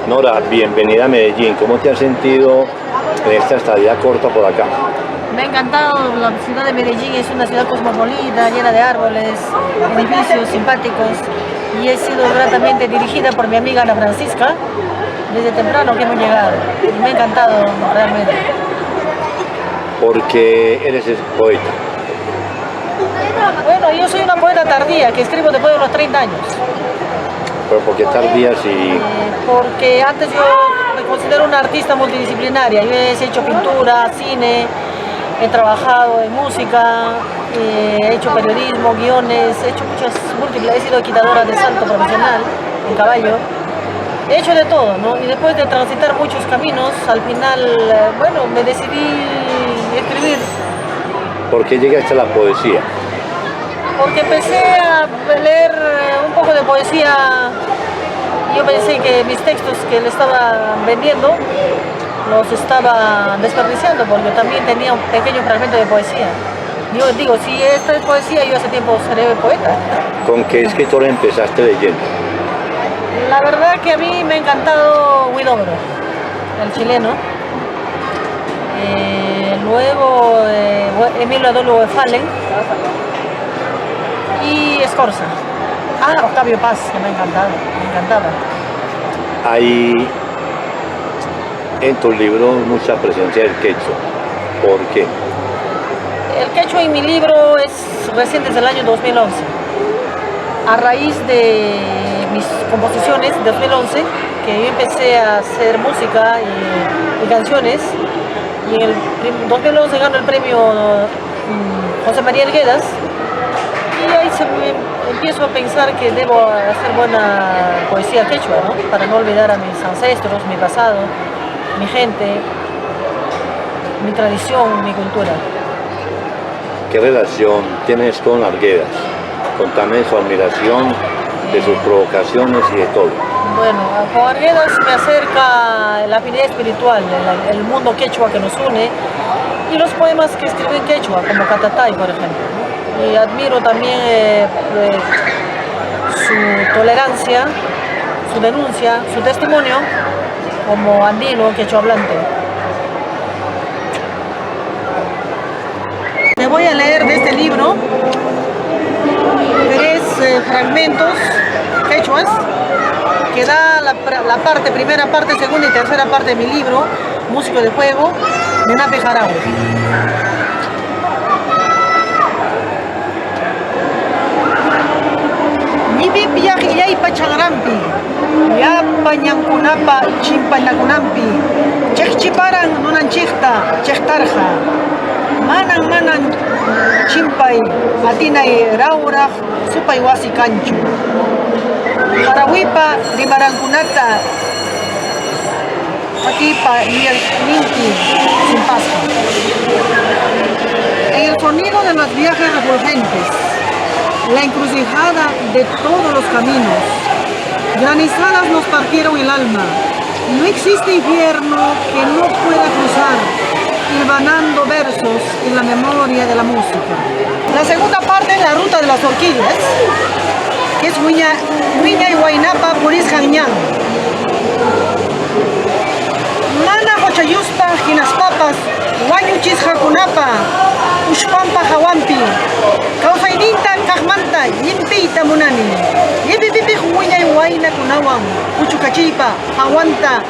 Nora, bienvenida a Medellín. ¿Cómo te has sentido en esta estadía corta por acá? Me ha encantado, la ciudad de Medellín es una ciudad cosmopolita, llena de árboles, edificios simpáticos, y he sido gratamente dirigida por mi amiga Ana Francisca desde temprano que hemos llegado. Y me ha encantado realmente. Porque eres poeta. Bueno, yo soy una poeta tardía que escribo después de los 30 años. ¿Pero por qué tardía si...? Porque antes yo me considero una artista multidisciplinaria. Yo he hecho pintura, cine, he trabajado en música, he hecho periodismo, guiones, he hecho muchas múltiples, he sido equitadora de salto profesional en caballo. He hecho de todo, ¿no? Y después de transitar muchos caminos, al final, bueno, me decidí escribir. ¿Por qué llegaste a la poesía? Porque empecé a leer un poco de poesía. Yo pensé que mis textos que le estaba vendiendo los estaba desperdiciando, porque también tenía un pequeño fragmento de poesía. Yo digo, si esta es poesía, yo hace tiempo seré poeta. ¿Con qué escritor empezaste leyendo? La verdad que a mí me ha encantado Huidobro, el chileno. Luego Emilio Adolfo Fallen y Scorza. Octavio Paz, que me ha encantado, me encantaba. Hay en tu libro mucha presencia del quechua. ¿Por qué? El quechua en mi libro es reciente, desde el año 2011. A raíz de mis composiciones de 2011, que yo empecé a hacer música y canciones, y en el 2011 ganó el premio José María Helgueras, y ahí empiezo a pensar que debo hacer buena poesía quechua, ¿no? Para no olvidar a mis ancestros, mi pasado, mi gente, mi tradición, mi cultura. ¿Qué relación tienes con Arguedas? Contame su admiración, de sus provocaciones y de todo. Bueno, con Arguedas me acerca la afinidad espiritual, el mundo quechua que nos une, y los poemas que escribe en quechua, como Catatay, por ejemplo, ¿no? Y admiro también su tolerancia, su denuncia, su testimonio como andino quechua hablante. Me voy a leer de este libro 3 fragmentos quechuas que da la parte, primera parte, segunda y tercera parte de mi libro, Músico de Fuego, de Nape Jaraue. Ñibip yaqillaypa chaqrampi, llapa ñankunapa chimpanakunampi, chiqchiparan nunanchikta chiqtarqa, manan chimpay atinay rawraq supay wasi kanchu. Jarawipa rimarankunata pakipa ninti sin pasco. En el sonido de los viajes refulgentes, la encrucijada de todos los caminos, granizadas nos partieron el alma. No existe infierno que no pueda cruzar, hilvanando versos en la memoria de la música. La segunda parte es la ruta de las orquídeas, que es Huiña y Huaynapa Purisjañán. Mana Hochayuspa, Ginaspapas, Huayuchis Jacunapa, Ushpampa Hawampi, Causaininta Cajmanta, Yimpita Munani, Yipipipi Huiña y Huayna Kunawan, Uchucachipa, Hawanta,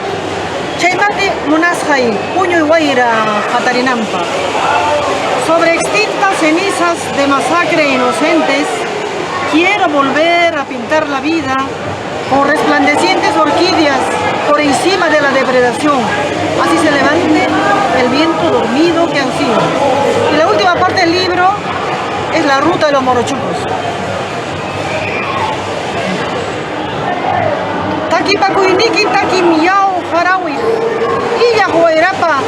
Chaymate Munasjai, Puño y Guaira, Jatarinampa. Sobre extintas cenizas de masacre inocentes, quiero volver a pintar la vida con resplandecientes orquídeas por encima de la depredación. Así se levante el viento dormido que han sido. Y la última parte del libro es la ruta de los morochucos. Taki pakuiniki, taki miau, jarawi. Illa huayrapa,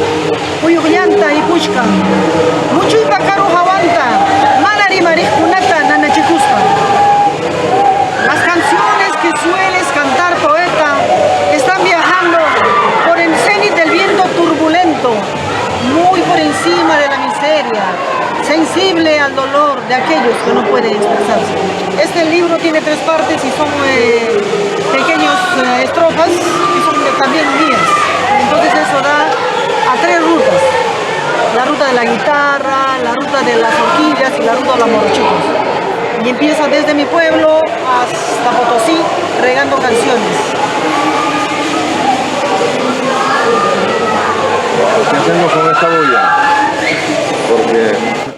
uyugyanta y puchka. Muchuy pakaru jawanta, manari marijkunata nanachikuspa. Las canciones que sueles cantar, poeta, están viajando por el cenit del viento turbulento, muy por encima de la miseria, sensible al dolor de aquellos que no pueden expresarse. Este libro tiene 3 partes y son pequeños estrofas que son también mías. Entonces eso da a 3 rutas. La ruta de la guitarra, la ruta de las horquillas y la ruta de los morochicos. Y empieza desde mi pueblo hasta Potosí regando canciones. ¿Qué hacemos con esta bulla? Porque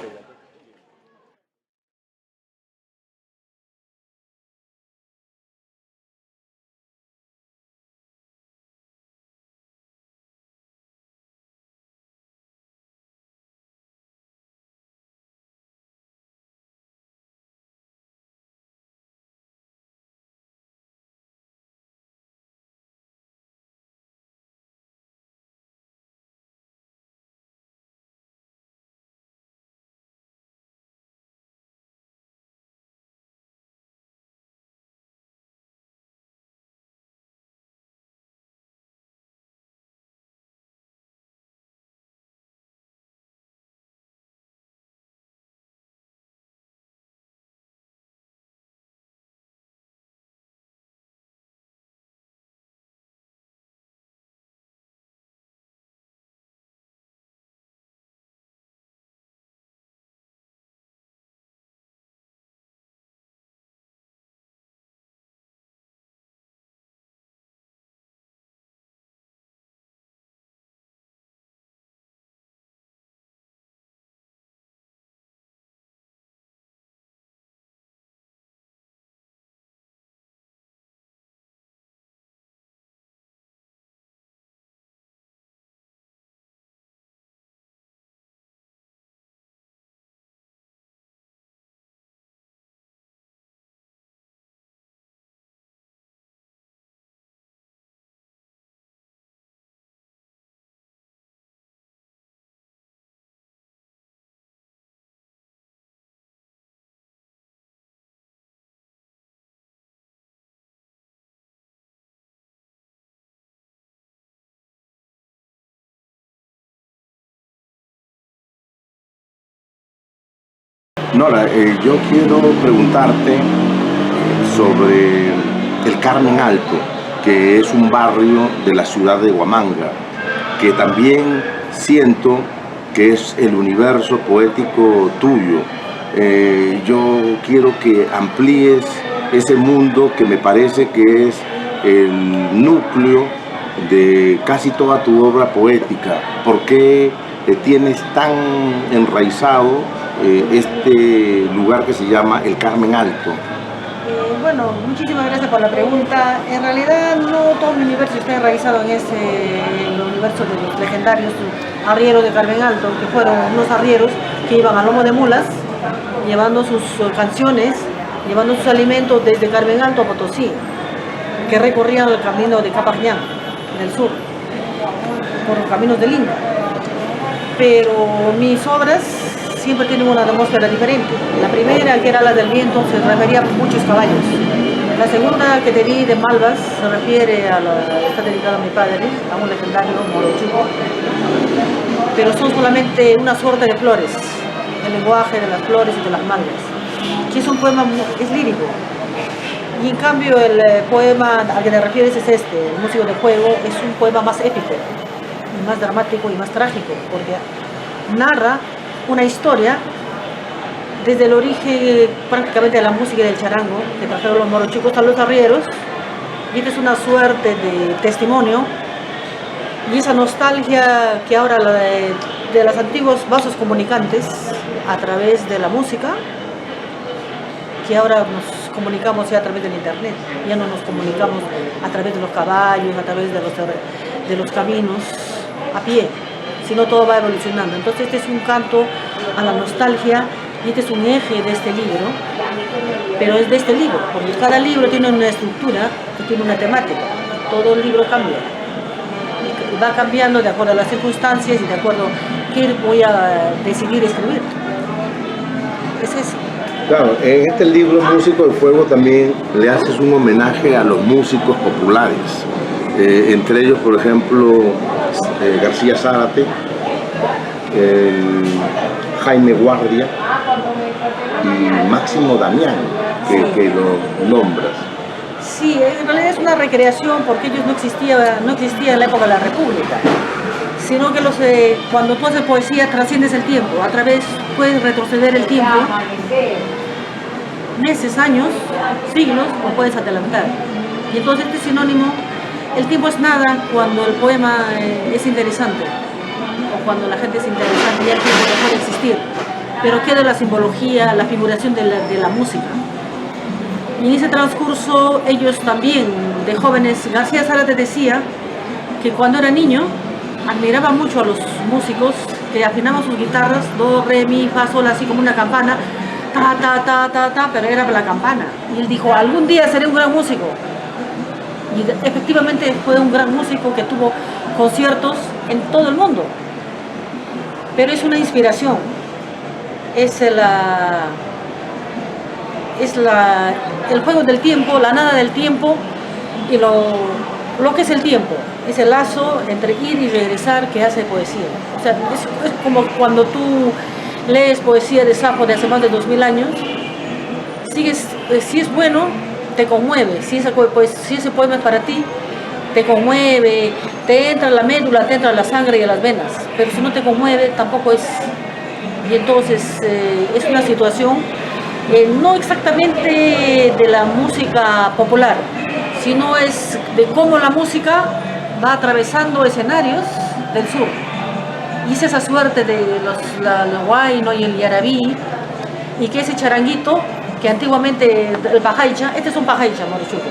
Nora, yo quiero preguntarte sobre el Carmen Alto, que es un barrio de la ciudad de Huamanga, que también siento que es el universo poético tuyo. Yo quiero que amplíes ese mundo que me parece que es el núcleo de casi toda tu obra poética. ¿Por qué tienes tan enraizado este lugar que se llama el Carmen Alto? Bueno, muchísimas gracias por la pregunta. En realidad no todo mi universo está enraizado en el universo de los legendarios arrieros de Carmen Alto, que fueron unos arrieros que iban a lomo de mulas, llevando sus canciones, llevando sus alimentos desde Carmen Alto a Potosí, que recorrían el camino de Capañán, del sur, por los caminos de Lima. Pero mis obras siempre tienen una atmósfera diferente. La primera, que era la del viento, se refería a muchos caballos. La segunda, que te di de Malvas, se refiere está dedicada a mi padre, a un legendario morochuco. Pero son solamente una suerte de flores, el lenguaje de las flores y de las malvas, que es un poema, es lírico. Y en cambio el poema al que te refieres es el Músico de Fuego, es un poema más épico, y más dramático y más trágico, porque narra una historia desde el origen prácticamente de la música y del charango que trajeron los morochicos a los arrieros, y esta es una suerte de testimonio y esa nostalgia que ahora de los antiguos vasos comunicantes a través de la música, que ahora nos comunicamos ya a través del internet, ya no nos comunicamos a través de los caballos, a través de los caminos a pie, sino todo va evolucionando. Entonces este es un canto a la nostalgia y este es un eje de este libro, pero es de este libro, porque cada libro tiene una estructura y tiene una temática, todo el libro cambia y va cambiando de acuerdo a las circunstancias y de acuerdo a qué voy a decidir escribir. Es eso. Claro, en este libro Músico de Fuego también le haces un homenaje a los músicos populares, entre ellos, por ejemplo, García Zárate, Jaime Guardia y Máximo Damián, que lo nombras. Sí, en realidad es una recreación porque ellos no existía en la época de la República, sino que cuando tú haces poesía trasciendes el tiempo, puedes retroceder el tiempo, meses, años, siglos, o puedes adelantar. Y entonces este sinónimo, el tiempo es nada cuando el poema es interesante, o cuando la gente es interesante, ya el tiempo dejó de existir, pero queda la simbología, la figuración de la música. Y en ese transcurso ellos también, de jóvenes, García Zárate decía que cuando era niño admiraba mucho a los músicos que afinaban sus guitarras, do, re, mi, fa, sol, así como una campana, ta, ta, ta, ta, ta, pero era la campana. Y él dijo, algún día seré un gran músico. Y efectivamente fue un gran músico que tuvo conciertos en todo el mundo. Pero es una inspiración, es el juego del tiempo, la nada del tiempo y lo que es el tiempo. Es el lazo entre ir y regresar que hace poesía. O sea, es como cuando tú lees poesía de Safo de hace más de 2000 años, si es bueno, te conmueve. Si ese poema es para ti, te conmueve, te entra en la médula, te entra en la sangre y en las venas. Pero si no te conmueve, tampoco es. Y entonces es una situación no exactamente de la música popular, sino es de cómo la música va atravesando escenarios del sur. Y es esa suerte de los huayno y el yarabí, y que ese charanguito, que antiguamente el pajaicha, este es un pajaicha, morochuco.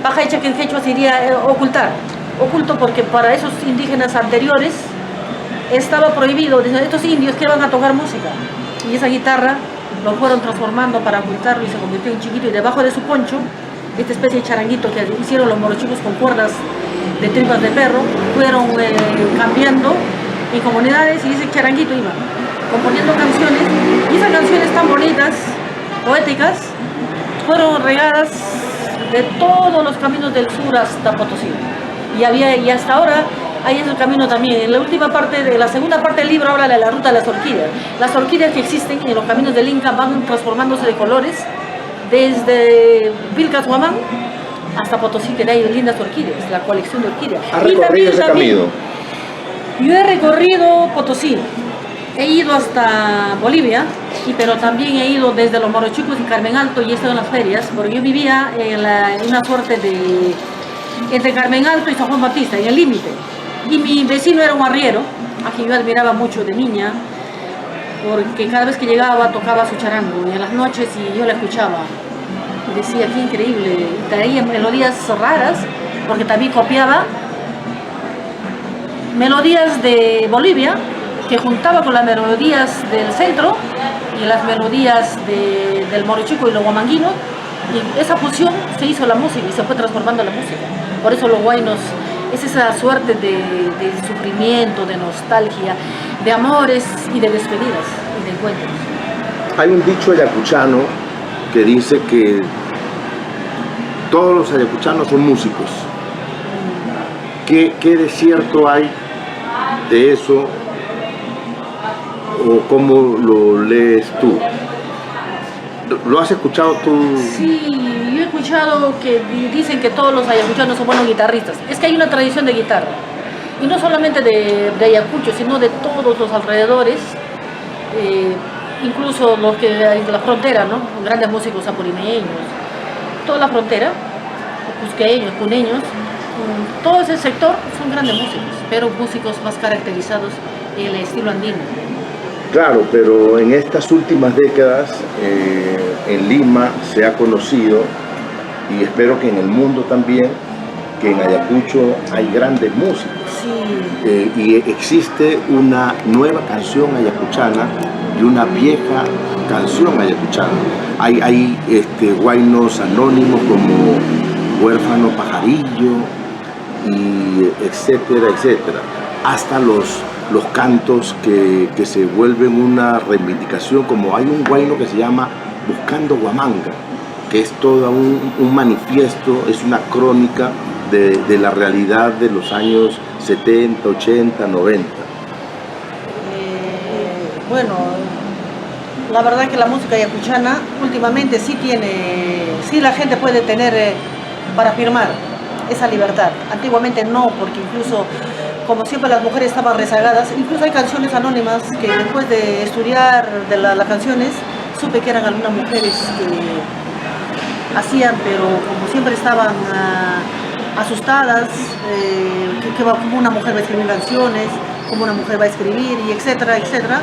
Pajaicha que en quechua sería ocultar, oculto porque para esos indígenas anteriores estaba prohibido, estos indios que van a tocar música, y esa guitarra lo fueron transformando para ocultarlo y se convirtió en chiquito, y debajo de su poncho, esta especie de charanguito que hicieron los morochucos con cuerdas de tripas de perro, fueron cambiando en comunidades, y ese charanguito iba componiendo canciones, y esas canciones tan bonitas, poéticas, fueron regadas de todos los caminos del sur hasta Potosí. Y hasta ahora hay ese camino también. En la última parte, la segunda parte del libro habla de la ruta de las orquídeas. Las orquídeas que existen en los caminos del Inca van transformándose de colores desde Vilcas Huamán hasta Potosí, que hay lindas orquídeas, la colección de orquídeas. ¿Ha recorrido ese camino? Yo he recorrido Potosí, he ido hasta Bolivia, pero también he ido desde los Morochucos y Carmen Alto, y he estado en las ferias, porque yo vivía en una suerte entre Carmen Alto y San Juan Bautista, en el límite. Y mi vecino era un arriero, a quien yo admiraba mucho de niña, porque cada vez que llegaba tocaba su charango, y en las noches y yo la escuchaba. Y decía, qué increíble, traía melodías raras, porque también copiaba melodías de Bolivia, que juntaba con las melodías del centro y las melodías del morochuco y los huamanguinos, y esa fusión se hizo la música y se fue transformando la música. Por eso los huaynos es esa suerte de sufrimiento, de nostalgia, de amores y de despedidas y de encuentros. Hay un dicho ayacuchano que dice que todos los ayacuchanos son músicos. ¿Qué de cierto hay de eso? ¿O cómo lo lees tú? ¿Lo has escuchado tú? Sí, yo he escuchado que dicen que todos los ayacuchanos son buenos guitarristas. Es que hay una tradición de guitarra. Y no solamente de Ayacucho, sino de todos los alrededores. Incluso los que hay en la frontera, ¿no? Grandes músicos apurimeños. Toda la frontera, cusqueños, puneños. Todo ese sector son grandes músicos, pero músicos más caracterizados en el estilo andino. Claro, pero en estas últimas décadas en Lima se ha conocido, y espero que en el mundo también, que en Ayacucho hay grandes músicos. Sí. Y existe una nueva canción ayacuchana y una vieja canción ayacuchana. Hay huaynos anónimos como Huérfano Pajarillo, y etcétera, etcétera. Hasta los cantos que se vuelven una reivindicación, como hay un huayno que se llama Buscando Huamanga, que es todo un manifiesto, es una crónica de la realidad de los años 70, 80, 90. Bueno, La verdad que la música ayacuchana últimamente sí la gente puede tener para firmar esa libertad. Antiguamente no, porque incluso, como siempre las mujeres estaban rezagadas, incluso hay canciones anónimas que después de estudiar de las canciones, supe que eran algunas mujeres que hacían, pero como siempre estaban asustadas, cómo una mujer va a escribir canciones, cómo una mujer va a escribir, y etcétera, etcétera.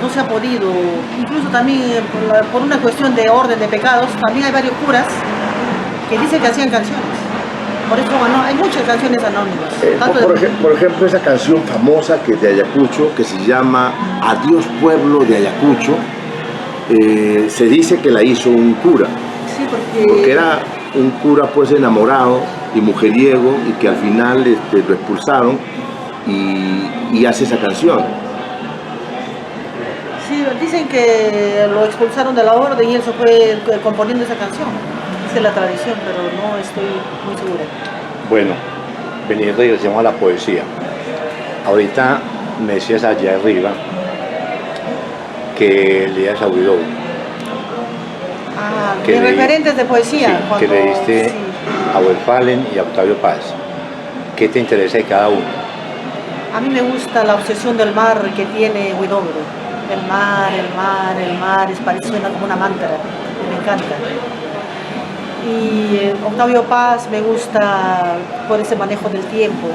No se ha podido, incluso también por una cuestión de orden de pecados, también hay varios curas que dicen que hacían canciones. Por eso hay muchas canciones anónimas. Por ejemplo, esa canción famosa que es de Ayacucho, que se llama Adiós Pueblo de Ayacucho, se dice que la hizo un cura. Sí, porque era un cura pues enamorado y mujeriego, y que al final lo expulsaron y hace esa canción. Sí, dicen que lo expulsaron de la orden y él se fue componiendo esa canción. Esa es la tradición, pero no estoy muy segura. Bueno, regresemos a la poesía. Ahorita me decías allá arriba que leías a Huidobro. Mis referentes de poesía. Sí, que leíste a Westphalen y a Octavio Paz. ¿Qué te interesa de cada uno? A mí me gusta la obsesión del mar que tiene Huidobro. El mar, el mar, el mar, suena como una mantra, me encanta. Y Octavio Paz me gusta por ese manejo del tiempo.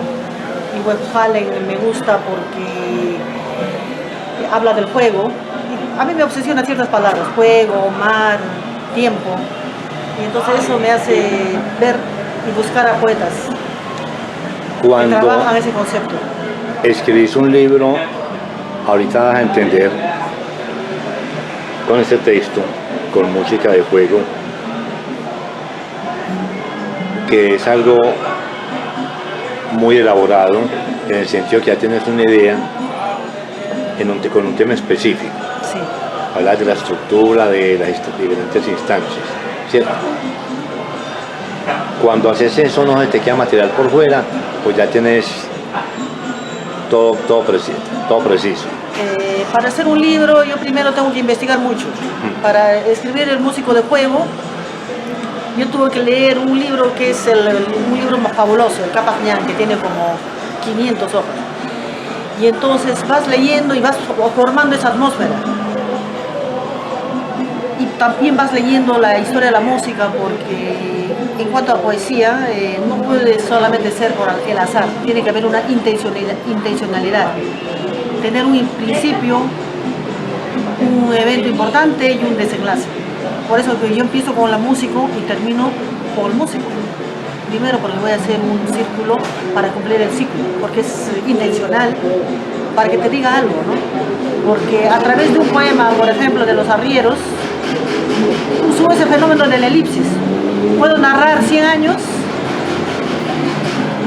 Y Westphalen me gusta porque habla del fuego. A mí me obsesiona ciertas palabras, fuego, mar, tiempo. Y entonces eso me hace ver y buscar a poetas que trabajan ese concepto. Escribís un libro, ahorita vas a entender, con este texto, con música de fuego, que es algo muy elaborado, en el sentido que ya tienes una idea con un tema específico. Sí. Hablas de la estructura, de las diferentes instancias, ¿cierto? Cuando haces eso no se te queda material por fuera, pues ya tienes todo preciso. Para hacer un libro yo primero tengo que investigar mucho. Para escribir El músico de fuego, yo tuve que leer un libro que es un libro más fabuloso, el Capajñán, que tiene como 500 hojas. Y entonces vas leyendo y vas formando esa atmósfera. Y también vas leyendo la historia de la música, porque en cuanto a poesía, no puede solamente ser por el azar, tiene que haber una intencionalidad. Tener un principio, un evento importante y un desenlace. Por eso que yo empiezo con la música y termino con el músico. Primero porque voy a hacer un círculo para cumplir el ciclo, porque es intencional, para que te diga algo, ¿no? Porque a través de un poema, por ejemplo, de los arrieros, uso ese fenómeno del elipsis. Puedo narrar 100 años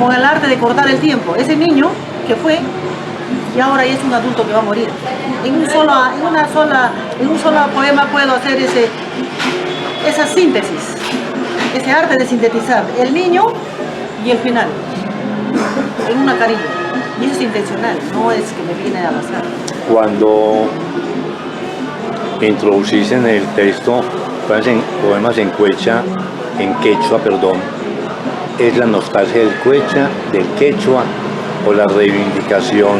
con el arte de cortar el tiempo. Ese niño que fue y ahora ya es un adulto que va a morir. En un solo poema puedo hacer esa síntesis, ese arte de sintetizar el niño y el final en una carilla. Y eso es intencional, no es que me viene al azar. Cuando introducís en el texto poemas en quechua, ¿es la nostalgia del quechua o la reivindicación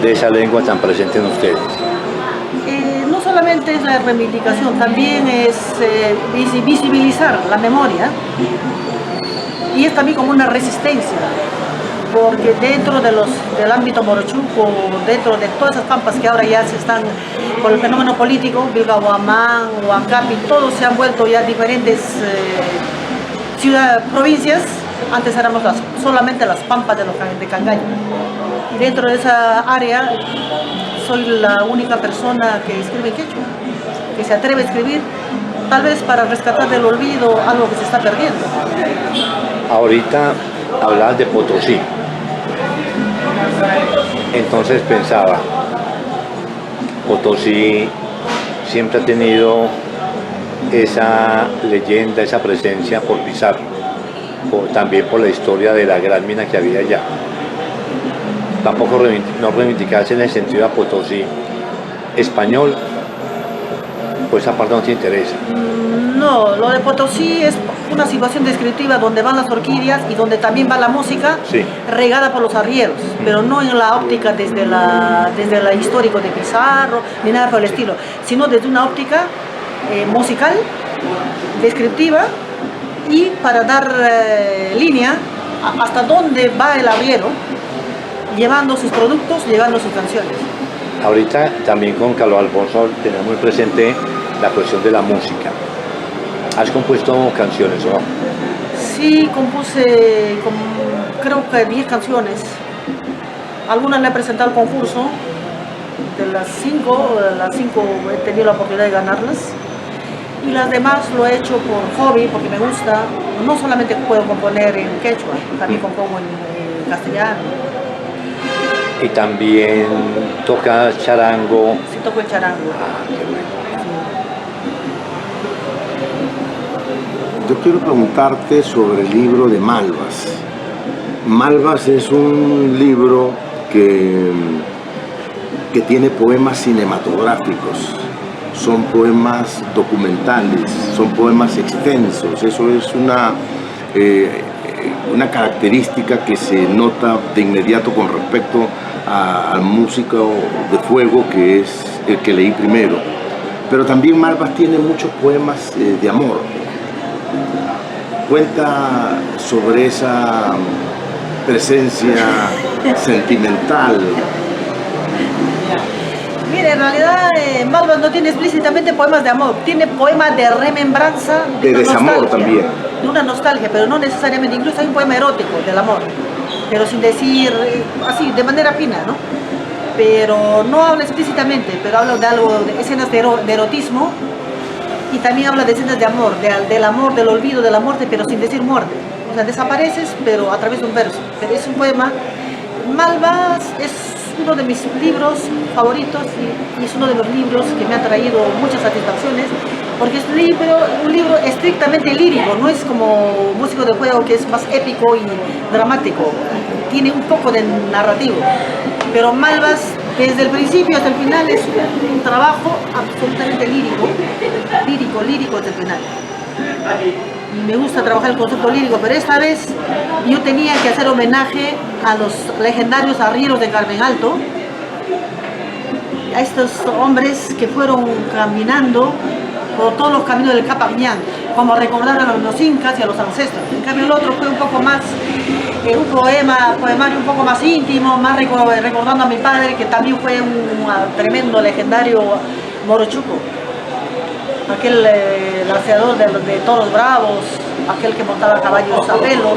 de esa lengua tan presente en ustedes? No solamente es la reivindicación, también es visibilizar la memoria, y es también como una resistencia, porque dentro del ámbito morochuco, dentro de todas esas pampas que ahora ya se están, por el fenómeno político, Vilgahuamán, Huancapi, todos se han vuelto ya diferentes provincias. Antes éramos solamente las pampas de Cangallo. Y dentro de esa área soy la única persona que escribe en quechua, que se atreve a escribir, tal vez para rescatar del olvido algo que se está perdiendo. Ahorita hablabas de Potosí. Entonces pensaba, Potosí siempre ha tenido esa leyenda, esa presencia por Pizarro, también por la historia de la gran mina que había allá. Tampoco no reivindicarse en el sentido a Potosí español ¿O esa parte no te interesa? No, lo de Potosí es una situación descriptiva donde van las orquídeas y donde también va la música Sí. regada por los arrieros, pero no en la óptica desde la histórico de Pizarro, ni nada por el estilo, sino desde una óptica musical, descriptiva y para dar línea hasta dónde va el arriero, llevando sus productos, llevando sus canciones. Ahorita también con Carlos Alfonso tenemos muy presente la cuestión de la música. ¿Has compuesto canciones o no? Sí, compuse creo que 10 canciones. Algunas le he presentado al concurso. De las 5 he tenido la oportunidad de ganarlas. Y las demás lo he hecho por hobby, porque me gusta. No solamente puedo componer en quechua, también compongo en castellano. Y también tocas charango. Sí, toco el charango. Ah, qué bueno. Yo quiero preguntarte sobre el libro de Malvas. Malvas es un libro que tiene poemas cinematográficos, son poemas documentales, son poemas extensos. Eso es una característica que se nota de inmediato con respecto al músico de fuego, que es el que leí primero. Pero también Malvas tiene muchos poemas de amor. Cuenta sobre esa presencia sentimental. Mire, en realidad Malvas no tiene explícitamente poemas de amor, tiene poemas de remembranza, De una desamor nostalgia, también. de una nostalgia, pero no necesariamente, incluso hay un poema erótico del amor, pero sin decir así, de manera fina, ¿no? Pero no habla explícitamente, pero habla de algo, de escenas de erotismo, y también habla de escenas de amor, del amor, del olvido, de la muerte, pero sin decir muerte. O sea, desapareces, pero a través de un verso. Pero es un poema. Malvas es uno de mis libros favoritos y es uno de los libros que me ha traído muchas satisfacciones, porque es un libro estrictamente lírico, no es como Músico de Fuego, que es más épico y dramático, tiene un poco de narrativo, pero Malvas desde el principio hasta el final es un trabajo absolutamente lírico desde el final. Y me gusta trabajar el concepto lírico, pero esta vez yo tenía que hacer homenaje a los legendarios arrieros de Carmen Alto, a estos hombres que fueron caminando por todos los caminos del Capañán, como recordaron a los incas y a los ancestros. En cambio el otro fue un poco más, un poemario un poco más íntimo, más recordando a mi padre, que también fue un tremendo legendario morochuco. Aquel lanceador de toros bravos, aquel que montaba caballos a pelo,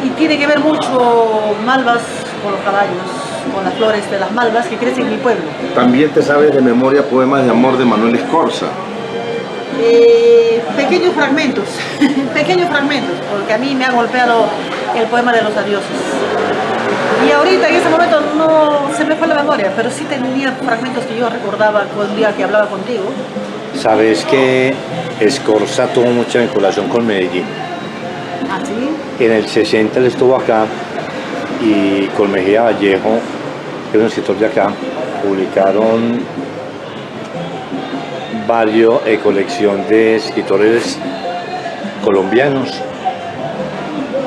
y tiene que ver mucho Malvas con los caballos, con las flores de las malvas que crecen en mi pueblo. También te sabes de memoria poemas de amor de Manuel Escorza. Pequeños fragmentos, porque a mí me ha golpeado el poema de los adioses. Y ahorita en ese momento no se me fue la memoria, pero sí tenía fragmentos que yo recordaba un día que hablaba contigo. Sabes que Escorza tuvo mucha vinculación con Medellín. ¿Ah, sí? En el 60 él estuvo acá y con Mejía Vallejo, que es un escritor de acá, publicaron colección de escritores colombianos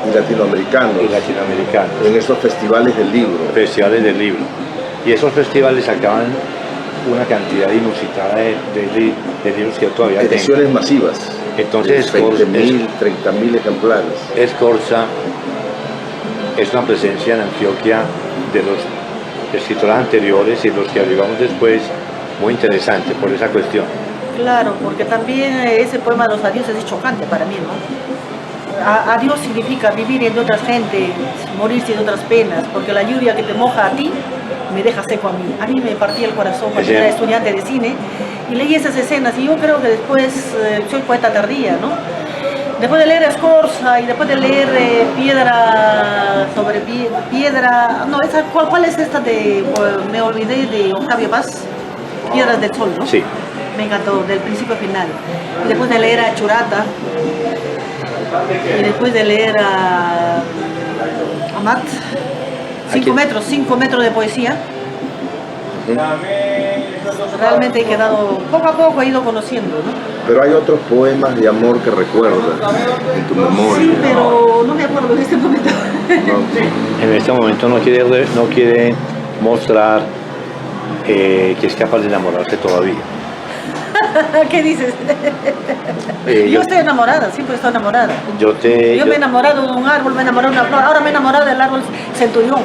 Y latinoamericanos. En esos festivales del libro. Festivales del libro. Y esos festivales sacaban una cantidad inusitada de libros que yo todavía tengo. Ediciones masivas. Entonces, 20.000, 30.000 ejemplares. Escorza es una presencia en Antioquia de los escritores anteriores y los que arribamos después, muy interesante por esa cuestión. Claro, porque también ese poema de los adioses es chocante para mí, ¿no? Adiós significa vivir entre otras gente, morir sin otras penas, porque la lluvia que te moja a ti me deja seco a mí. A mí me partía el corazón cuando era estudiante de cine y leí esas escenas y yo creo que después soy poeta tardía, ¿no? Después de leer Escorza y después de leer Piedra sobre Piedra, no, ¿cuál es esta de, me olvidé, de Octavio Paz? Piedras del Sol, ¿no? Sí. Me encantó, del principio a final. Y después de leer a Churata, y después de leer a Amat, 5 metros de poesía. realmente he quedado, poco a poco he ido conociendo, ¿no? Pero hay otros poemas de amor que recuerdas en tu memoria. Sí, pero no me acuerdo en este momento. ¿No? En este momento no quiere mostrar que es capaz de enamorarse todavía. ¿Qué dices? Yo estoy enamorada, siempre estoy enamorada. Yo me he enamorado de un árbol, me he enamorado de una flor, ahora me he enamorado del árbol centurión.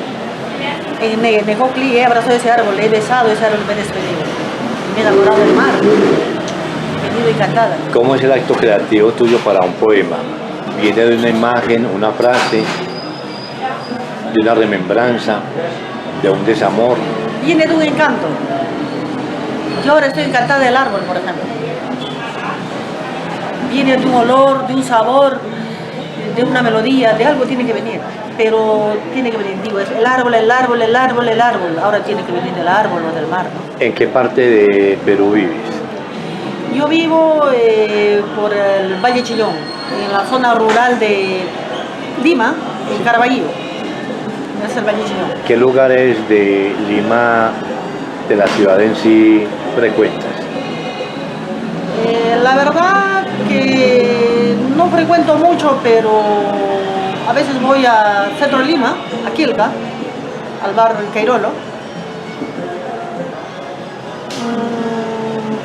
En Necoclí he abrazado ese árbol, he besado ese árbol, me he despedido. Me he enamorado del mar, he venido encantada. ¿Cómo es el acto creativo tuyo para un poema? ¿Viene de una imagen, una frase, de una remembranza, de un desamor? Viene de un encanto. Yo ahora estoy encantada del árbol, por ejemplo. Viene de un olor, de un sabor, de una melodía, de algo tiene que venir. Pero tiene que venir, digo, es el árbol, el árbol, el árbol, el árbol. Ahora tiene que venir del árbol o del mar, ¿no? ¿En qué parte de Perú vives? Yo vivo por el Valle Chillón, en la zona rural de Lima, en Caraballo. Es el Valle Chillón. ¿Qué lugares de Lima, de la ciudad en sí, frecuentas? La verdad que no frecuento mucho, pero a veces voy al centro de Lima, a Quilca, al bar Cairolo,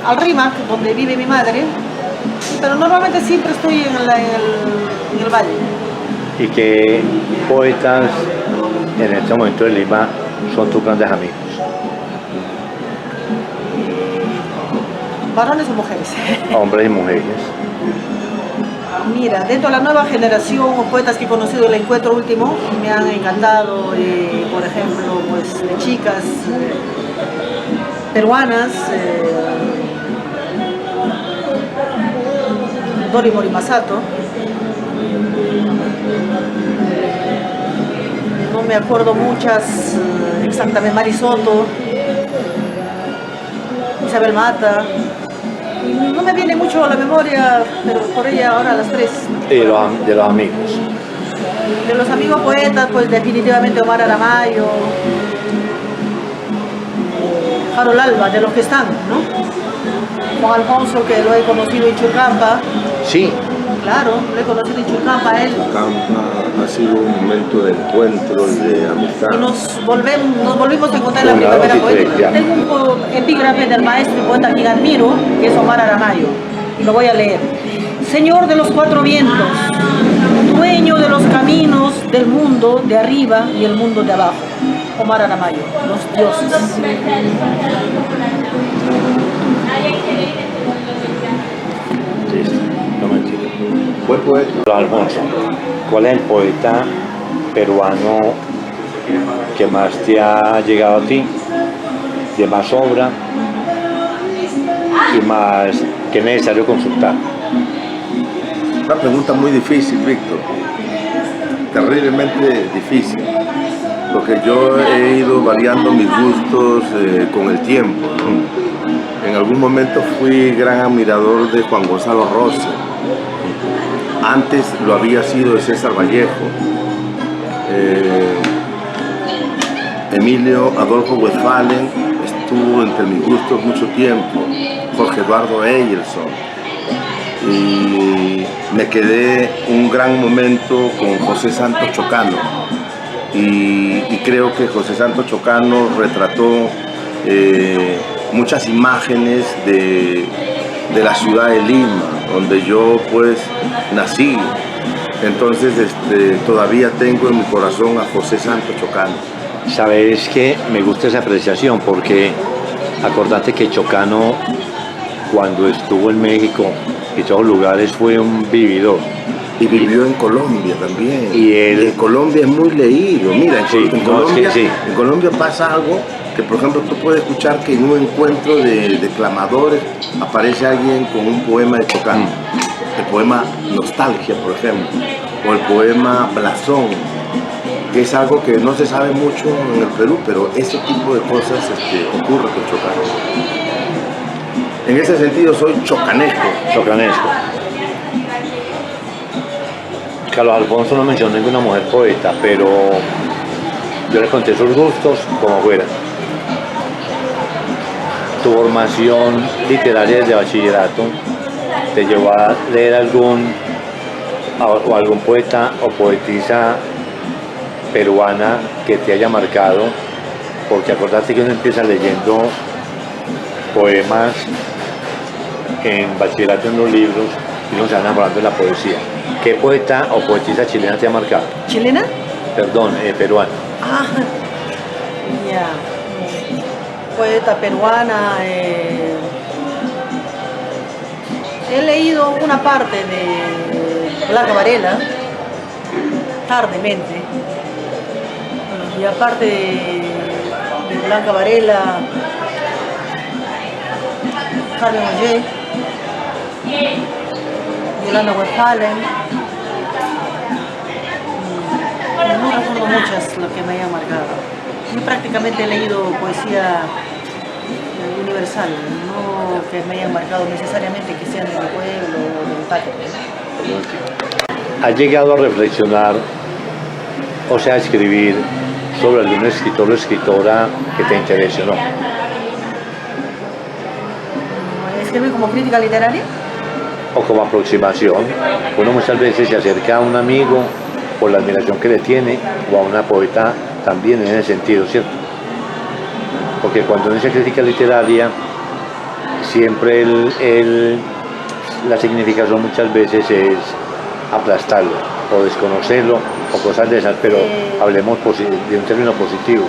al Rímac, donde vive mi madre, pero normalmente siempre estoy en el valle. ¿Y qué poetas en este momento de Lima son tus grandes amigos? ¿Varones o mujeres? Hombres y mujeres. Mira, dentro de la nueva generación o poetas que he conocido el encuentro último, me han encantado, por ejemplo, pues de chicas peruanas, Dori Morimasato, no me acuerdo muchas, exactamente, Marisoto, Isabel Mata. No me viene mucho a la memoria, pero por ella ahora a las tres. De los amigos. De los amigos poetas, pues definitivamente Omar Aramayo, Harold Alba, de los que están, ¿no? Juan Alfonso, que lo he conocido en Churcampa. Sí. Claro, lo he conocido en Churcampa a él. Churcampa ha sido un momento de encuentro y de amistad. Y nos volvimos a encontrar en la primavera poética. Tengo un epígrafe del maestro y poeta que admiro, que es Omar Aramayo, y lo voy a leer. Señor de los cuatro vientos, dueño de los caminos del mundo de arriba y el mundo de abajo. Omar Aramayo, los dioses. No mentira. Buen poeta. Alfonso, ¿cuál es el poeta peruano que más te ha llegado a ti, de más obra y más que es necesario consultar? Una pregunta muy difícil, Víctor. Terriblemente difícil. Porque yo he ido variando mis gustos con el tiempo, ¿no? En algún momento fui gran admirador de Juan Gonzalo Rossi. Antes lo había sido de César Vallejo. Emilio Adolfo Westphalen estuvo entre mis gustos mucho tiempo. Jorge Eduardo Eyerson. Y me quedé un gran momento con José Santos Chocano. Y creo que José Santos Chocano retrató muchas imágenes de la ciudad de Lima, donde yo pues nací. Entonces todavía tengo en mi corazón a José Santos Chocano. Sabes que me gusta esa apreciación porque acordate que Chocano, cuando estuvo en México y todos lugares, fue un vividor. Y vivió en Colombia también. Y en Colombia es muy leído. Mira, sí, en Colombia pasa algo que, por ejemplo, tú puedes escuchar que en un encuentro de declamadores aparece alguien con un poema de Chocano. El poema Nostalgia, por ejemplo, o el poema Blasón, que es algo que no se sabe mucho en el Perú, pero ese tipo de cosas ocurre con Chocano. En ese sentido soy chocanesco. Chocanesco. Carlos Alfonso no mencionó ninguna mujer poeta, pero yo le conté sus gustos como fuera. tu formación literaria desde bachillerato te llevó a leer algún poeta o poetisa peruana que te haya marcado? Porque acordate que uno empieza leyendo poemas en bachillerato en los libros y uno se va enamorando de la poesía. ¿Qué poeta o poetisa chilena te ha marcado? ¿Chilena? Perdón, peruana. Ah, ya. Poeta peruana. He leído una parte de Blanca Varela, tardemente. Y aparte de Blanca Varela, Carmen Ollé, Yolanda Westphalen. No recuerdo muchas lo que me hayan marcado. Yo prácticamente he leído poesía universal, no que me hayan marcado necesariamente que sean de mi pueblo o de mi patria. ¿Has llegado a reflexionar, o sea, a escribir sobre algún escritor o escritora que te interese o no? ¿Escribir como crítica literaria? O como aproximación. Uno muchas veces se acerca a un amigo por la admiración que le tiene, o a una poeta también en ese sentido, ¿cierto? Porque cuando uno dice crítica literaria, siempre la significación muchas veces es aplastarlo o desconocerlo o cosas de esas, pero hablemos de un término positivo.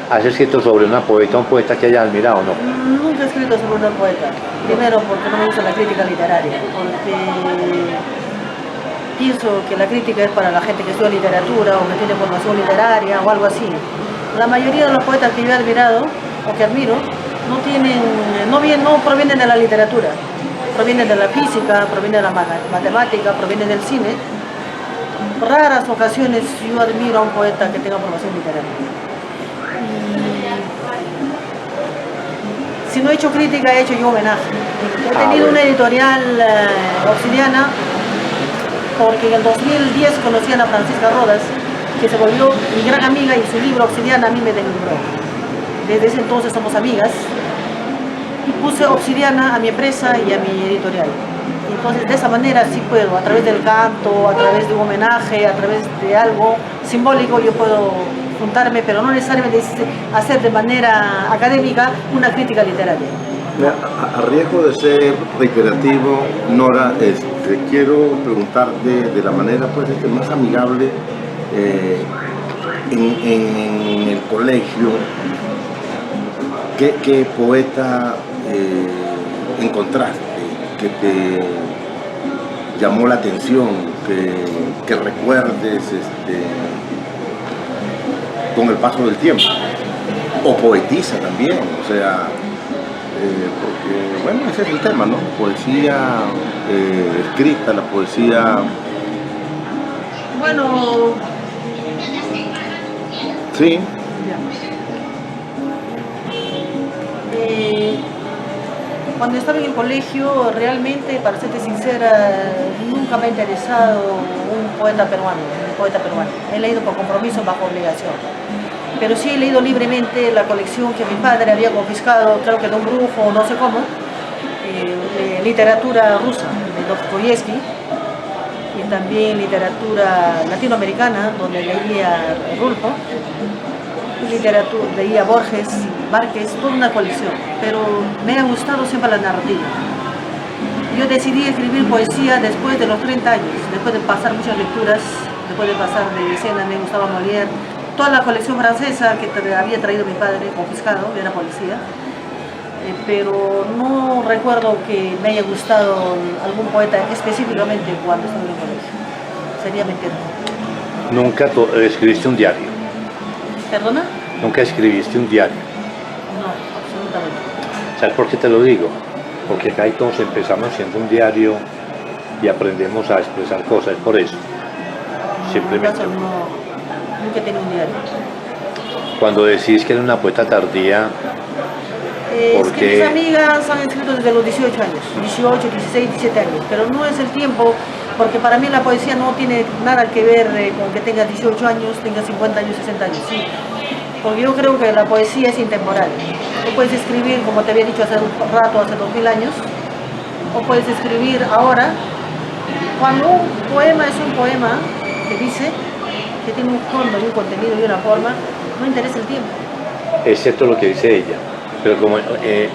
¿Has escrito sobre una poeta o un poeta que hayas admirado o no? Nunca he escrito sobre una poeta. Primero porque no me gusta la crítica literaria, porque pienso que la crítica es para la gente que estudia literatura o que tiene formación literaria o algo así. La mayoría de los poetas que yo he admirado o que admiro no provienen de la literatura, provienen de la física, provienen de la matemática, provienen del cine. Raras ocasiones yo admiro a un poeta que tenga formación literaria. Si no he hecho crítica, he hecho yo homenaje. He tenido una editorial Obsidiana, porque en el 2010 conocí a Ana Francisca Rodas, que se volvió mi gran amiga, y su libro Obsidiana a mí me deslumbró. Desde ese entonces somos amigas y puse Obsidiana a mi empresa y a mi editorial. Entonces de esa manera sí puedo, a través del canto, a través de un homenaje, a través de algo simbólico, yo puedo juntarme, pero no necesariamente hacer de manera académica una crítica literaria. A riesgo de ser reiterativo, Nora, quiero preguntarte de la manera pues, más amigable, en el colegio, ¿qué poeta encontraste que te llamó la atención, que recuerdes con el paso del tiempo? O poetisa también, o sea, porque, bueno, ese es el tema, ¿no? Poesía escrita, la poesía... Bueno... Sí. Cuando estaba en el colegio, realmente, para serte sincera, nunca me ha interesado un poeta peruano. He leído por compromiso, bajo obligación. Pero sí he leído libremente la colección que mi padre había confiscado, creo que de un brujo o no sé cómo, literatura rusa, de Dostoyevsky, y también literatura latinoamericana, donde leía Rulfo, leía Borges, Márquez, toda una colección, pero me ha gustado siempre la narrativa. Yo decidí escribir poesía después de los 30 años, después de pasar muchas lecturas, después de pasar de escena, me gustaba Molière, toda la colección francesa que había traído mi padre, confiscado, era policía, pero no recuerdo que me haya gustado algún poeta específicamente cuando estaba en el colegio. Sería mentira. ¿Nunca escribiste un diario? ¿Perdona? ¿Nunca escribiste un diario? No, absolutamente. ¿Sabes por qué te lo digo? Porque acá todos empezamos haciendo un diario y aprendemos a expresar cosas, es por eso. Simplemente. En mi caso, no, nunca he tenido un diario. Cuando decís que eres una poeta tardía, es que mis amigas han escrito desde los 18 años, 18, 16, 17 años, pero no es el tiempo, porque para mí la poesía no tiene nada que ver con que tengas 18 años, tengas 50 años, 60 años, sí. porque yo creo que la poesía es intemporal. Tú puedes escribir, como te había dicho hace un rato, hace 2000 años, o puedes escribir ahora. Cuando un poema es un poema que dice, que tiene un fondo y un contenido y una forma, no interesa el tiempo. Excepto lo que dice ella. Pero como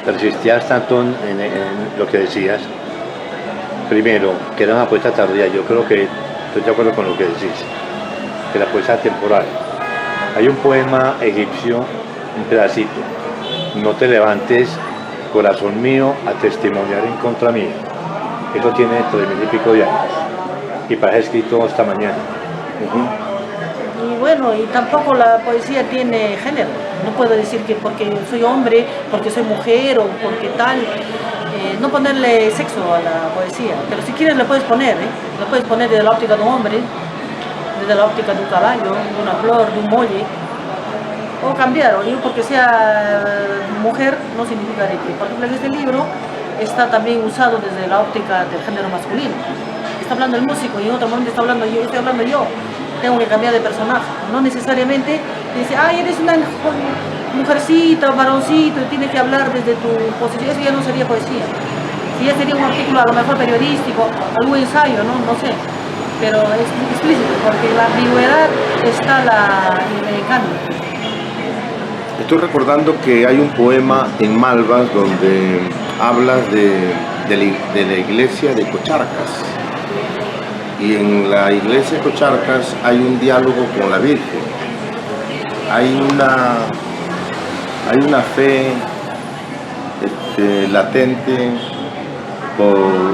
persistías tanto en lo que decías, primero, que era una poesía tardía, yo creo que estoy de acuerdo con lo que decís, que la poesía temporal. Hay un poema egipcio, un pedacito, no te levantes, corazón mío, a testimoniar en contra mía. Eso tiene 3000 y pico de años, y parece escrito esta mañana. Y bueno, y tampoco la poesía tiene género. No puedo decir que porque soy hombre, porque soy mujer o porque tal, no ponerle sexo a la poesía. Pero si quieres le puedes poner, lo puedes poner desde la óptica de un hombre, desde la óptica de un caballo, de una flor, de un muelle, o cambiar. O digo, porque sea mujer no significa de que, por ejemplo, en este libro está también usado desde la óptica del género masculino. Está hablando el músico y en otro momento está hablando yo, estoy hablando yo. Tengo que cambiar de personaje. No necesariamente dice, ay, eres una mujercita, varoncito, y tienes que hablar desde tu posición. Eso ya no sería poesía. Si ya sería un artículo a lo mejor periodístico, algún ensayo, no sé. Pero es explícito, porque en la ambigüedad está el cambio. Estoy recordando que hay un poema en Malvas donde hablas de la iglesia de Cocharcas. Y en la iglesia de Cocharcas hay un diálogo con la Virgen. Hay una fe latente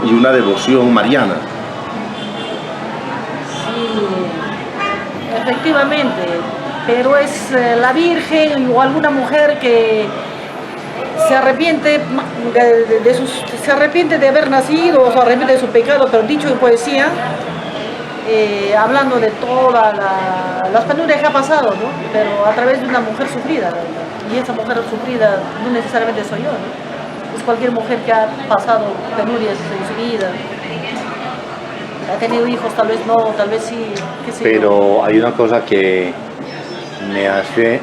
y una devoción mariana. Sí, efectivamente, pero es la Virgen o alguna mujer que se arrepiente se arrepiente de haber nacido o se arrepiente de su pecado, pero dicho en poesía, hablando de todas las penurias que ha pasado, ¿no? Pero a través de una mujer sufrida, y esa mujer sufrida no necesariamente soy yo, ¿no? Es cualquier mujer que ha pasado penurias en su vida, ha tenido hijos, tal vez no, tal vez sí, qué sé yo. Pero hay una cosa que me hace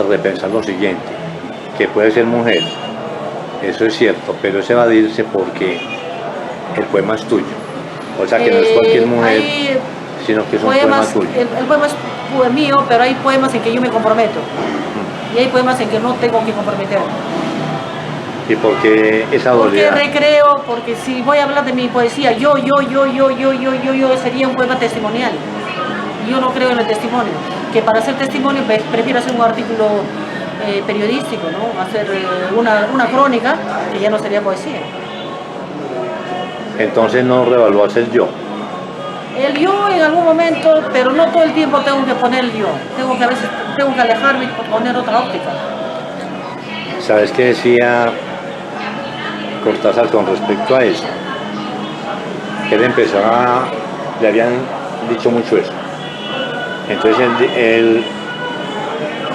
repensar lo siguiente, que puede ser mujer, eso es cierto, pero es evadirse porque el poema es tuyo. O sea que no es cualquier mujer, sino que es un poema tuyo. El poema es mío, pero hay poemas en que yo me comprometo. Y hay poemas en que no tengo que comprometerme. ¿Y por qué esa Porque dualidad? recreo, porque si voy a hablar de mi poesía, yo, sería un poema testimonial. Yo no creo en el testimonio. Que para hacer testimonio prefiero hacer un artículo periodístico, ¿no? Hacer una crónica, que ya no sería poesía. Entonces no revalúas el yo. El yo en algún momento, pero no todo el tiempo tengo que poner el yo. A veces tengo que alejarme y poner otra óptica. ¿Sabes qué decía Cortázar con respecto a eso? Que él le habían dicho mucho eso. Entonces él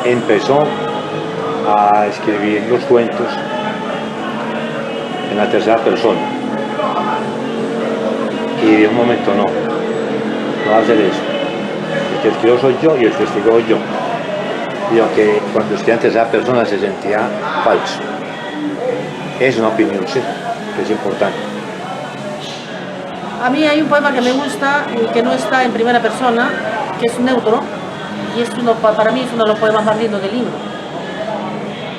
empezó a escribir los cuentos en la tercera persona. Y de un momento no va a hacer eso. El que escribo soy yo y el testigo soy yo. Y aunque cuando escribía en tercera persona se sentía falso. Es una opinión, sí, que es importante. A mí hay un poema que me gusta y que no está en primera persona, que es neutro, y para mí es uno de los poemas más lindos del libro.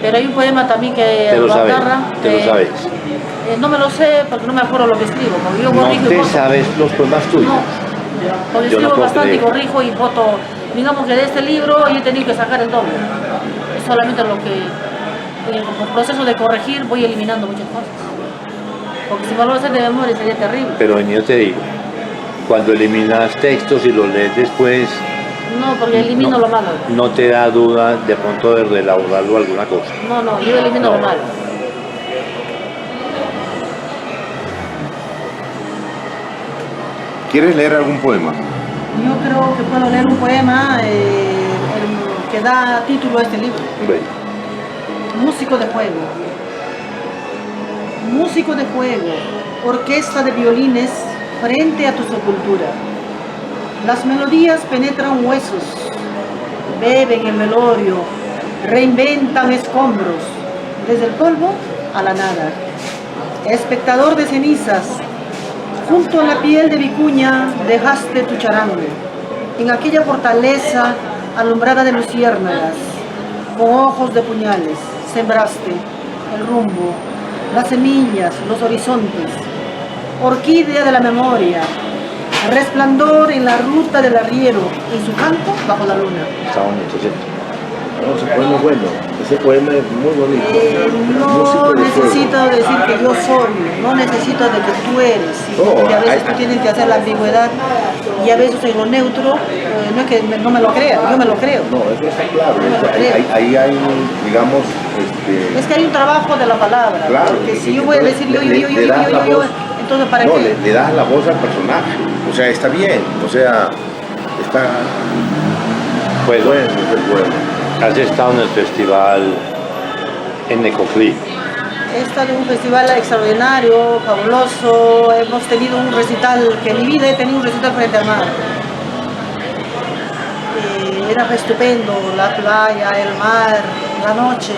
Pero hay un poema también que ¿Te lo sabes? ¿Te lo sabes? No me lo sé porque no me acuerdo lo que escribo. Porque yo corrijo ¿No te y voto. sabes los poemas tuyos? No, porque Yo no escribo puedo bastante y creer. corrijo y voto. Digamos que de este libro yo he tenido que sacar el doble. Es solamente lo que, en el proceso de corregir, voy eliminando muchas cosas. Porque si me lo hacer de memoria sería terrible. Pero yo te digo, cuando eliminas textos y los lees después, No, porque elimino lo malo. no te da duda de pronto de reelaborarlo alguna cosa. No, yo elimino No. lo malo. ¿Quieres leer algún poema? Yo creo que puedo leer un poema que da título a este libro. Bueno, Músico de fuego. Músico de fuego, orquesta de violines frente a tu sepultura. Las melodías penetran huesos, beben el velorio, reinventan escombros, desde el polvo a la nada. Espectador de cenizas, junto a la piel de vicuña dejaste tu charango, en aquella fortaleza alumbrada de luciérnagas, con ojos de puñales, sembraste el rumbo, las semillas, los horizontes, orquídea de la memoria, resplandor en la ruta del arriero, en su canto bajo la luna. Está bonito, ¿sí? No, ese poema es bueno, ese poema es muy bonito. No necesito decir que yo soy, no necesito de que tú eres, sino No, que a veces hay- tú tienes que hacer la ambigüedad y a veces en lo neutro, no es que no me lo crea, yo me lo creo. No, eso está claro. No me lo Ahí, creo. ahí hay, digamos, Es que hay un trabajo de la palabra, Claro, porque si y yo voy a decir yo, le das la voz. entonces ¿para no, qué? le das la voz al personaje. O sea, está bien. O sea, está Pues bueno el poema. has estado en el festival en Necoclí. He estado en un festival extraordinario, fabuloso, hemos tenido un recital, que en mi vida he tenido un recital frente al mar. Era estupendo, la playa, el mar, la noche,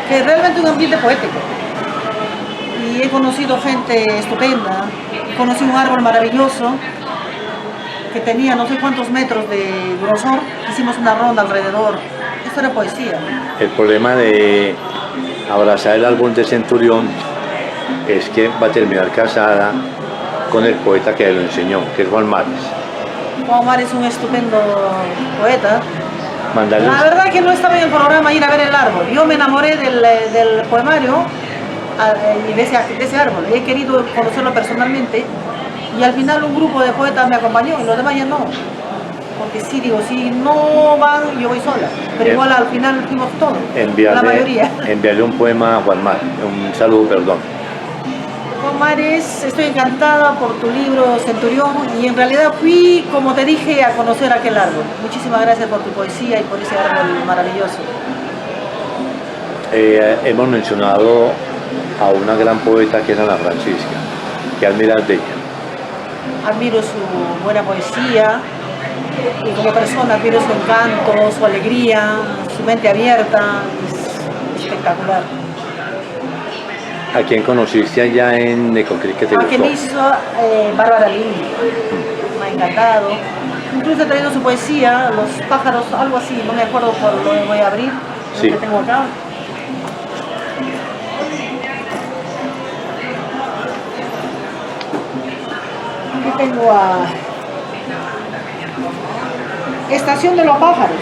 que realmente un ambiente poético. Y he conocido gente estupenda, conocí un árbol maravilloso que tenía no sé cuántos metros de grosor, hicimos una ronda alrededor. Esto era poesía. El problema de abrazar el árbol de Centurión es que va a terminar casada con el poeta que lo enseñó, que es Juan Mares. Juan Mar es un estupendo poeta. Mandarle La verdad que no estaba en el programa ir a ver el árbol. Yo me enamoré del poemario y de ese árbol. He querido conocerlo personalmente y al final un grupo de poetas me acompañó y los demás ya no. Porque sí, digo, si no van, yo voy sola. Pero igual al final fuimos todos, la mayoría. enviarle un poema a Juan Mares, un saludo, perdón. Juan Mares, estoy encantada por tu libro Centurión y en realidad fui, como te dije, a conocer aquel árbol. Muchísimas gracias por tu poesía y por ese árbol maravilloso. Hemos mencionado a una gran poeta que es Ana Francisca. ¿Qué admiras de ella? Admiro su buena poesía y como persona admiro su encanto, su alegría, su mente abierta, es espectacular. ¿A quién conociste allá en Necoclí que te A quien gustó? hizo Bárbara Lindi, me ha encantado. Incluso he traído su poesía, Los pájaros, algo así, no me acuerdo por lo voy a abrir, Sí. lo que tengo acá. Aquí tengo a Estación de los pájaros.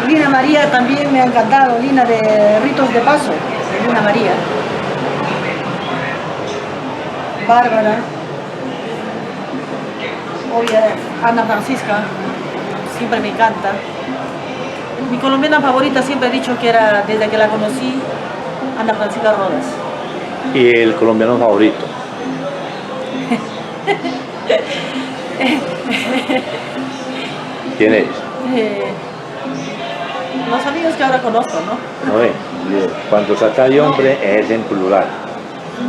Lina María también me ha encantado, Lina de Ritos de Paso, de Lina María. Bárbara. Obvia, Ana Francisca, siempre me encanta. Mi colombiana favorita siempre he dicho que era, desde que la conocí, Ana Francisca Rodas. ¿Y el colombiano favorito? ¿Quién es? Los amigos que ahora conozco, ¿no? No ve. Cuando se trata de hombre es en plural.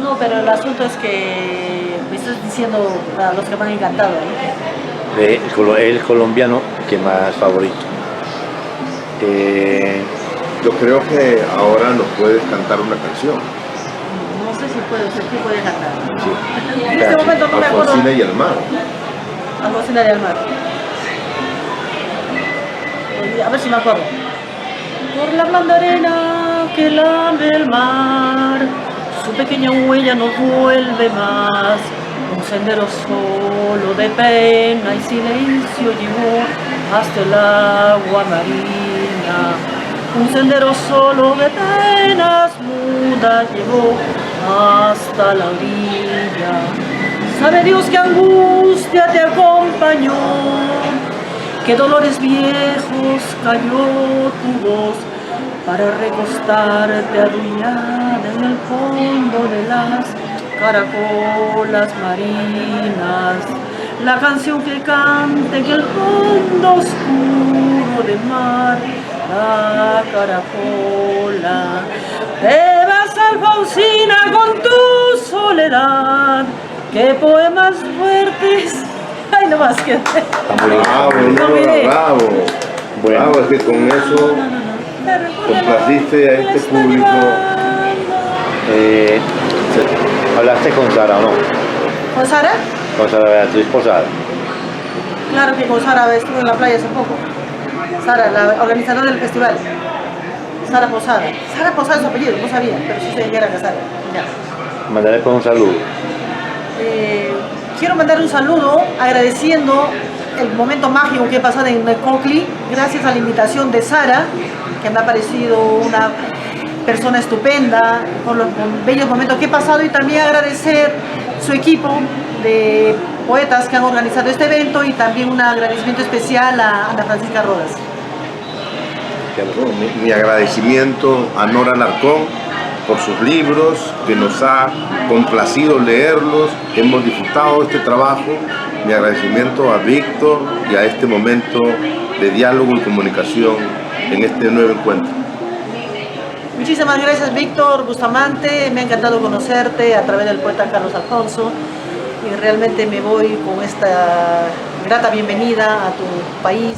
No, pero el asunto es que me estás diciendo a los que me han encantado, ¿no? El colombiano que más favorito. Yo creo que ahora nos puedes cantar una canción. No sé si puede, sí puede cantar. Sí. En este momento no me acuerdo. Alfonsina y el mar. Alfonsina del mar. A ver si me acuerdo. Por la blanda arena que lame el mar, su pequeña huella no vuelve más. Un sendero solo de pena y silencio llevó hasta el agua marina. Un sendero solo de penas mudas llevó hasta la orilla. Sabe Dios que angustia te acompañó, qué dolores viejos cayó tu voz para recostarte arrullada en el fondo de las caracolas marinas. La canción que canta en el fondo oscuro del mar, la caracola. Te vas, Alfonsina, con tu soledad. Qué poemas fuertes. Ay, no más que. Está muy lindo. Bravo, No, mire. bravo. Bueno, es que con eso complaciste a este público. ¿hablaste con Sara o no? ¿Con Sara? Con Sara Beatriz Posada. Claro que con Sara estuve en la playa hace poco. Sara, la organizadora del festival. Sara Posada. Sara Posada es su apellido, no sabía, pero sí sé que era Sara. Ya. Mandarle pues un saludo. Quiero mandar un saludo agradeciendo el momento mágico que he pasado en Necoclí, gracias a la invitación de Sara, que me ha parecido una persona estupenda, con los bellos momentos que he pasado, y también agradecer su equipo de poetas que han organizado este evento, y también un agradecimiento especial a Ana Francisca Rodas. Mi agradecimiento a Nora Alarcón por sus libros, que nos ha complacido leerlos, hemos disfrutado este trabajo. Mi agradecimiento a Víctor y a este momento de diálogo y comunicación en este nuevo encuentro. Muchísimas gracias, Víctor Bustamante, me ha encantado conocerte a través del poeta Carlos Alfonso, y realmente me voy con esta grata bienvenida a tu país.